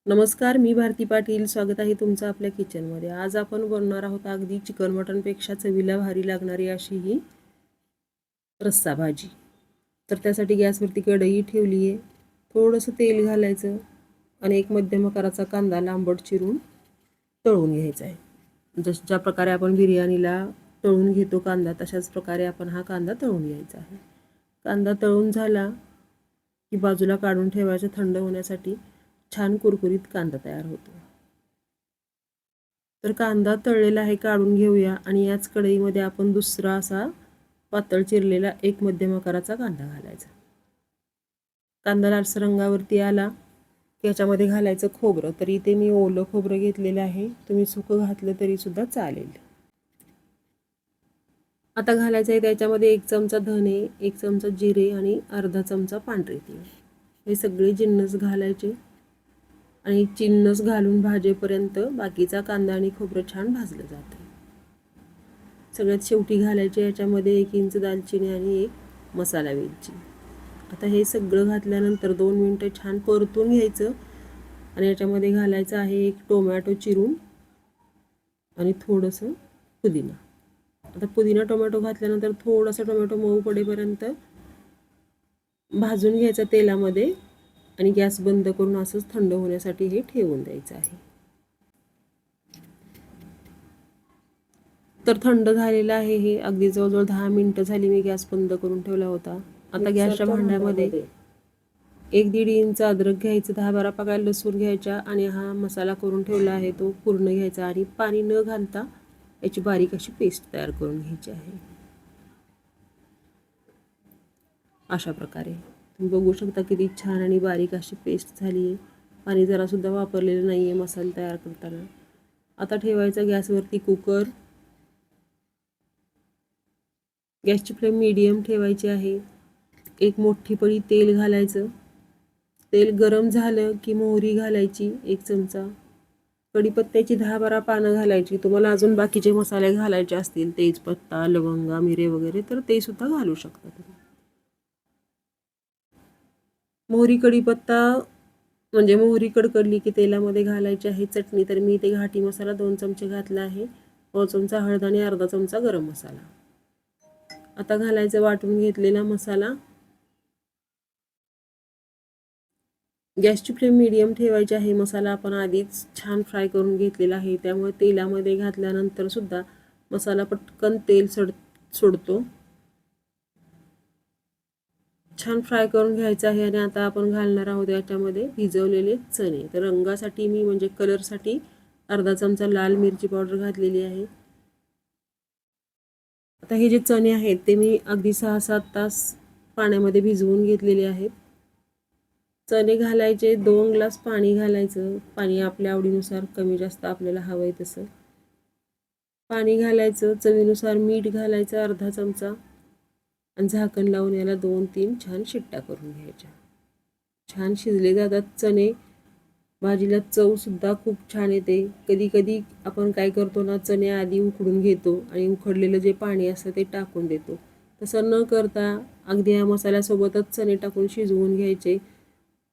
नमस्कार, मी भारती पाटील. स्वागत आहे तुमचं आपल्या किचनमध्ये. आज आपण बनवणार आहोत अगदी चिकन मटनपेक्षा चवीला भारी लागणारी अशी ही रस्सा भाजी. तर त्यासाठी गॅसवरती कढई ठेवली आहे. थोडंसं तेल घालायचं आणि एक मध्यम आकाराचा कांदा लांबट चिरून तळून घ्यायचा आहे. ज्या प्रकारे आपण बिर्याणीला तळून घेतो कांदा, तशाच प्रकारे आपण हा कांदा तळून घ्यायचा आहे. कांदा तळून झाला की बाजूला काढून ठेवायचा थंड होण्यासाठी. छान कुरकुरीत कांदा तयार होतो. तर कांदा तळलेला आहे, काढून घेऊया आणि याच कढईमध्ये आपण दुसरा असा पातळ चिरलेला एक मध्यम आकाराचा कांदा घालायचा. कांदा लालसर रंगावरती आला की याच्यामध्ये घालायचं खोबरं. तर इथे मी ओलं खोबरं घेतलेलं आहे, तुम्ही सुकं घातलं तरी सुद्धा चालेल. आता घालायचं आहे त्याच्यामध्ये 1 चमचा धने, 1 चमचा जिरे आणि अर्धा चमचा पांढरे तीळ. हे सगळे जिन्नस घालायचे आणि जिन्नस घालून भाजेपर्यंत बाकीचा कांदा आणि खोबरं छान भाजलं जातं. सगळ्यात शेवटी घालायचे याच्यामध्ये 1 इंच दालचिनी आणि 1 मसाला वेलची. आता हे सगळं घातल्यानंतर 2 मिनटं छान परतून घ्यायचं आणि याच्यामध्ये घालायचं आहे 1 टोमॅटो चिरून आणि थोडंसं पुदिना. आता पुदिना टोमॅटो घातल्यानंतर थोडासा टोमॅटो मऊ पडेपर्यंत भाजून घ्यायचा तेलामध्ये आणि गॅस बंद करून असंच थंड होण्यासाठी हे ठेवून द्यायचं आहे. तर थंड झालेलं आहे हे. अगदी जवळजवळ 10 मिनटं झाली मी गॅस बंद करून ठेवला होता. आता गॅसच्या भांड्यामध्ये 1-1.5 इंच अद्रक घ्यायचं, 10-12 पाकळ्या लसूण घ्यायच्या आणि हा मसाला करून ठेवला आहे तो पूर्ण घ्यायचा आणि पाणी न घालता याची बारीक अशी पेस्ट तयार करून घ्यायची आहे. अशा प्रकारे तुम्ही बघू शकता किती छान आणि बारीक अशी पेस्ट झाली आहे. पाणी जरासुद्धा वापरलेलं नाही आहे मसाला तयार करताना. आता ठेवायचा गॅसवरती कुकर. गॅसची फ्लेम मीडियम ठेवायची आहे. एक मोठी पळी तेल घालायचं. तेल गरम झालं की मोहरी घालायची 1 चमचा. कढीपत्त्याची 10-12 पानं घालायची. तुम्हाला अजून बाकीचे मसाले घालायचे असतील, तेजपत्ता, लवंगा, मिरे वगैरे, तर ते सुद्धा घालू शकता तुम्ही. मोहरी कढीपत्ता म्हणजे मोहरी कडकडली की तेलामध्ये घालायची आहे चटणी. तर मी इथे घाटी मसाला 2 चमचे घातला आहे, 1 चमचा हळद आणि अर्धा चमचा गरम मसाला. आता घालायचं वाटून घेतलेला मसाला. गॅसची फ्लेम मीडियम ठेवायची आहे. मसाला आपण आधीच छान फ्राय करून घेतलेला आहे, त्यामुळे तेलामध्ये घातल्यानंतर सुद्धा मसाला पटकन तेल सोडतो. छान फ्राय करून घ्यायचं आहे आणि आता आपण घालणार आहोत याच्यामध्ये भिजवलेले चणे. तर रंगासाठी मी म्हणजे कलरसाठी अर्धा चमचा लाल मिरची पावडर घातलेली आहे. आता हे जे चणे आहेत ते मी अगदी 6-7 तास पाण्यामध्ये भिजवून घेतलेले आहेत. चणे घालायचे, 2 ग्लास पाणी घालायचं. पाणी आपल्या आवडीनुसार कमी जास्त आपल्याला हवं आहे तसं पाणी घालायचं. चवीनुसार मीठ घालायचं अर्धा चमचा आणि झाकण लावून याला 2-3 छान शिट्ट्या करून घ्यायच्या. छान शिजले जातात चणे. भाजीला चवसुद्धा खूप छान येते. कधी कधी आपण काय करतो ना, चणे आधी उकडून घेतो आणि उकडलेलं जे पाणी असतं ते टाकून देतो. तसं न करता अगदी या मसाल्यासोबतच चणे टाकून शिजवून घ्यायचे.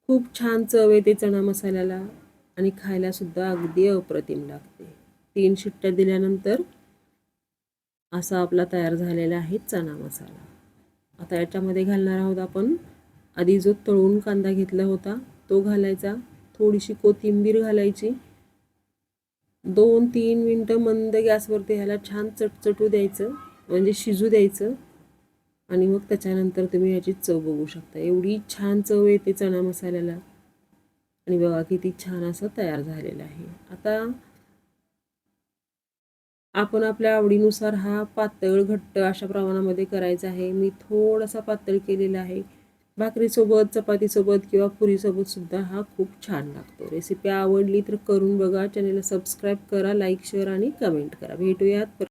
खूप छान चव येते चणा मसाल्याला आणि खायलासुद्धा अगदी अप्रतिम लागते. 3 शिट्ट्या दिल्यानंतर असा आपला तयार झालेला आहे चणा मसाला. आता याच्यामध्ये घालणार आहोत आपण आधी जो तळून कांदा घेतला होता तो घालायचा. थोडीशी कोथिंबीर घालायची. 2-3 मिनटं मंद गॅसवरती ह्याला छान चटचटू द्यायचं, म्हणजे शिजू द्यायचं आणि मग त्याच्यानंतर तुम्ही याची चव बघू शकता. एवढी छान चव येते चणा मसाल्याला आणि बघा किती छान असं तयार झालेलं आहे. आता आपण आपल्या आवडीनुसार हा पातळ घट्ट अशा प्रमाणामध्ये करायचा आहे. मी थोडासा पातळ केलेला आहे. भाकरीसोबत, चपातीसोबत किंवा पुरीसोबत सुद्धा हा खूप छान लागतो. रेसिपी आवडली तर करून बघा. चॅनलला सबस्क्राईब करा, लाईक, शेअर आणि कमेंट करा. भेटूयात